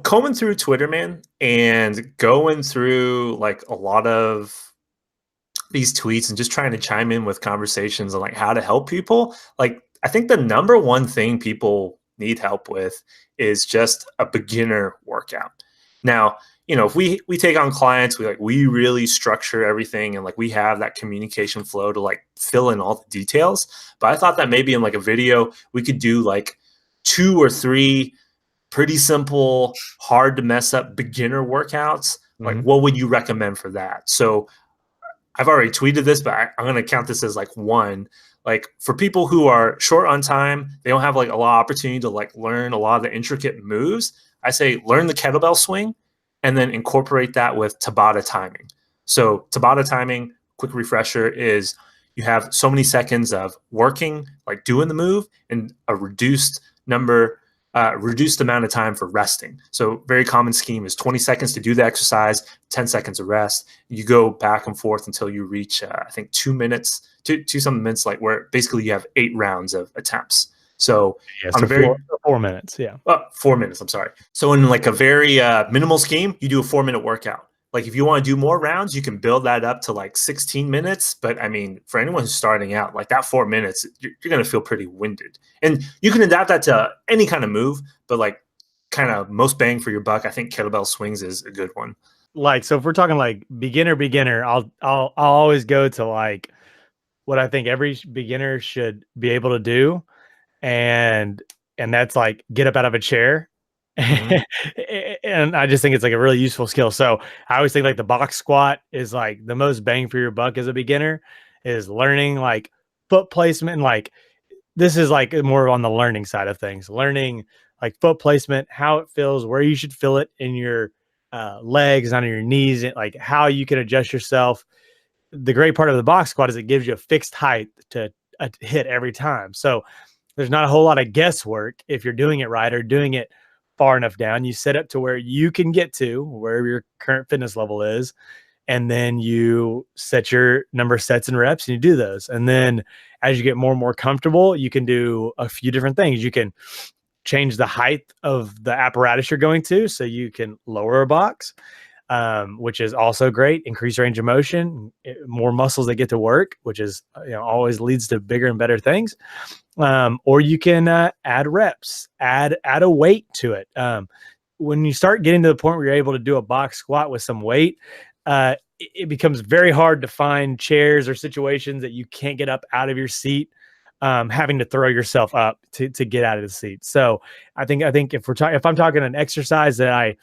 combing through Twitter, man, and going through like a lot of these tweets and just trying to chime in with conversations on like how to help people. Like, I think the number one thing people need help with is just a beginner workout. Now, if we take on clients, we really structure everything and like we have that communication flow to like fill in all the details. But I thought that maybe in like a video we could do like two or three pretty simple, hard to mess up beginner workouts. Like, what would you recommend for that? So I've already tweeted this, but I'm going to count this as like one. Like, for people who are short on time, they don't have like a lot of opportunity to like learn a lot of the intricate moves. I say learn the kettlebell swing and then incorporate that with Tabata timing. So Tabata timing, quick refresher, is you have so many seconds of working, like doing the move, and a reduced amount of time for resting. So very common scheme is 20 seconds to do the exercise, 10 seconds of rest. You go back and forth until you reach, I think, 2 minutes, two something minutes, like where basically you have 8 rounds of attempts. So on a very 4 minutes, 4 minutes. I'm sorry. So in like a very minimal scheme, you do a 4-minute workout. Like, if you want to do more rounds, you can build that up to like 16 minutes. But I mean, for anyone who's starting out, like that 4 minutes, you're going to feel pretty winded. And you can adapt that to any kind of move, but like kind of most bang for your buck, I think kettlebell swings is a good one. Like, so if we're talking like beginner, I'll always go to like what I think every beginner should be able to do. And that's like get up out of a chair. And I just think it's like a really useful skill. So I always think like the box squat is like the most bang for your buck as a beginner, is learning like foot placement. And like, this is like more on the learning side of things, learning like foot placement, how it feels, where you should feel it in your legs, on your knees, and like how you can adjust yourself. The great part of the box squat is it gives you a fixed height to hit every time. So there's not a whole lot of guesswork if you're doing it right or doing it far enough down. You set up to where you can get to wherever your current fitness level is. And then you set your number of sets and reps and you do those. And then as you get more and more comfortable, you can do a few different things. You can change the height of the apparatus you're going to, so you can lower a box, which is also great. Increase range of motion, more muscles that get to work, which is always leads to bigger and better things. Or you can add reps, add a weight to it. When you start getting to the point where you're able to do a box squat with some weight, it becomes very hard to find chairs or situations that you can't get up out of your seat, having to throw yourself up to get out of the seat. So I think if I'm talking an exercise that I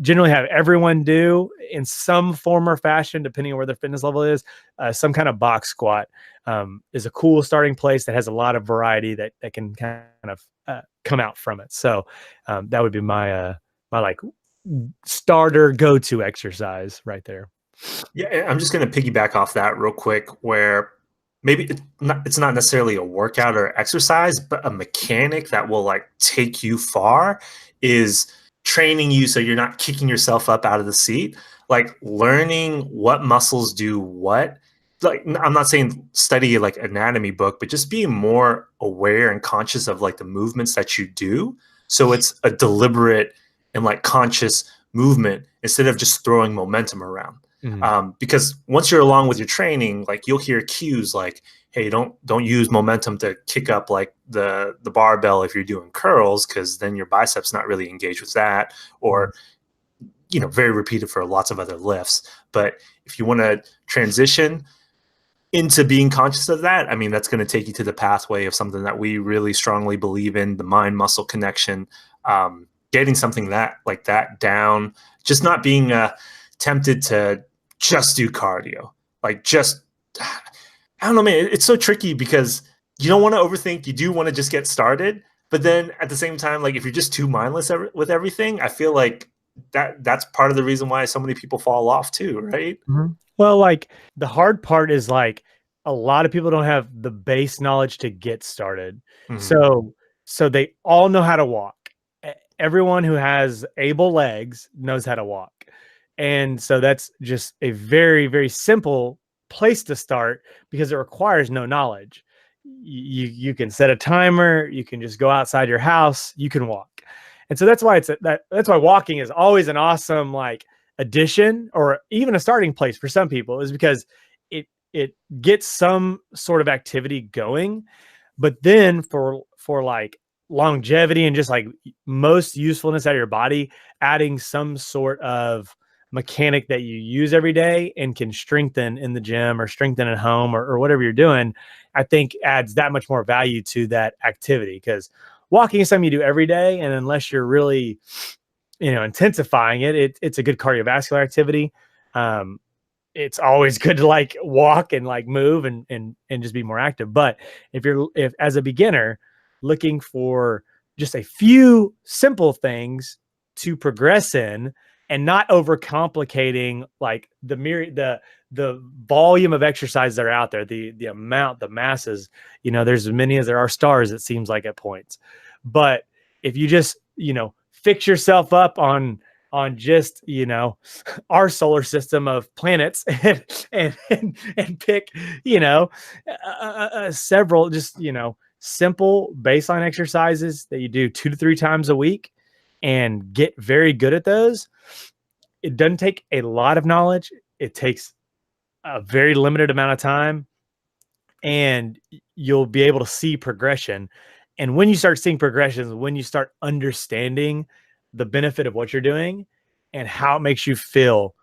generally have everyone do in some form or fashion, depending on where their fitness level is, some kind of box squat is a cool starting place that has a lot of variety that can kind of come out from it. So that would be my like starter go-to exercise right there. Yeah, I'm just going to piggyback off that real quick, where maybe it's not necessarily a workout or exercise, but a mechanic that will like take you far is training you so you're not kicking yourself up out of the seat, like learning what muscles do what. Like, I'm not saying study like anatomy book, but just being more aware and conscious of like the movements that you do. So it's a deliberate and like conscious movement instead of just throwing momentum around. Because once you're along with your training, like you'll hear cues like, hey, don't use momentum to kick up like the barbell if you're doing curls, because then your biceps not really engaged with that, or very repeated for lots of other lifts. But if you want to transition into being conscious of that, I mean, that's going to take you to the pathway of something that we really strongly believe in, the mind muscle connection, getting something like that down, just not being tempted to just do cardio. Like, just, I don't know, man, it's so tricky because you don't want to overthink. You do want to just get started. But then at the same time, like if you're just too mindless with everything, I feel like that's part of the reason why so many people fall off too, right? Well, like the hard part is like a lot of people don't have the base knowledge to get started. So they all know how to walk. Everyone who has able legs knows how to walk. And so that's just a very, very simple place to start because it requires no knowledge. You can set a timer, you can just go outside your house, you can walk. And so that's why that's why walking is always an awesome like addition or even a starting place for some people, is because it gets some sort of activity going. But then for like longevity and just like most usefulness out of your body, adding some sort of mechanic that you use every day and can strengthen in the gym or strengthen at home, or whatever you're doing, I think adds that much more value to that activity. Because walking is something you do every day, and unless you're really, intensifying it's a good cardiovascular activity. Um, it's always good to like walk and like move and just be more active. But if as a beginner looking for just a few simple things to progress in, and not overcomplicating like the volume of exercise that are out there, the amount, the masses, there's as many as there are stars, it seems like at points. But if you just, fix yourself up on just, our solar system of planets, and pick, several just, simple baseline exercises that you do 2 to 3 times a week and get very good at those. It doesn't take a lot of knowledge. It takes a very limited amount of time, and you'll be able to see progression. And when you start seeing progressions, when you start understanding the benefit of what you're doing and how it makes you feel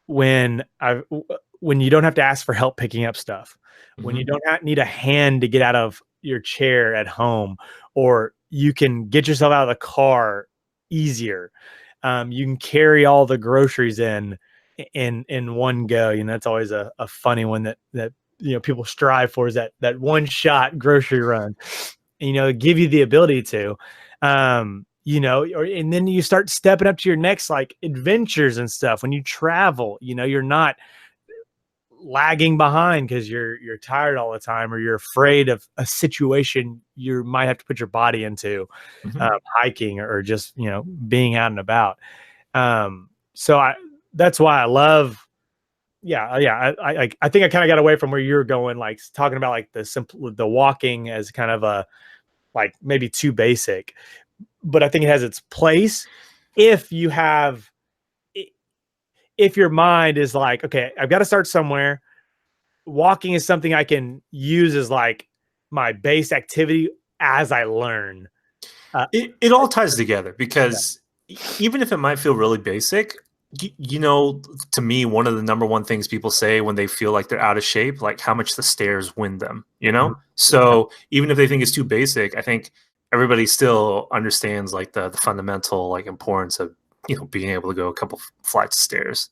when when you don't have to ask for help picking up stuff, when you Mhm. don't need a hand to get out of your chair at home, or you can get yourself out of the car easier. You can carry all the groceries in one go. That's always a funny one that people strive for, is that one shot grocery run. Give you the ability to, and then you start stepping up to your next like adventures and stuff. When you travel, you're not lagging behind because you're tired all the time, or you're afraid of a situation you might have to put your body into, Mhm. hiking, or just being out and about. So that's why I love. Yeah. I think I kind of got away from where you're going, like talking about like the walking as kind of a like maybe too basic, but I think it has its place if you have if your mind is like, okay, I've got to start somewhere. Walking is something I can use as like my base activity as I learn. Uh, It all ties together yeah. because even if it might feel really basic, to me, one of the number one things people say when they feel like they're out of shape, like how much the stairs win them, you Mhm. know? Yeah. So even if they think it's too basic, I think everybody still understands like the fundamental like importance of, being able to go a couple flights of stairs.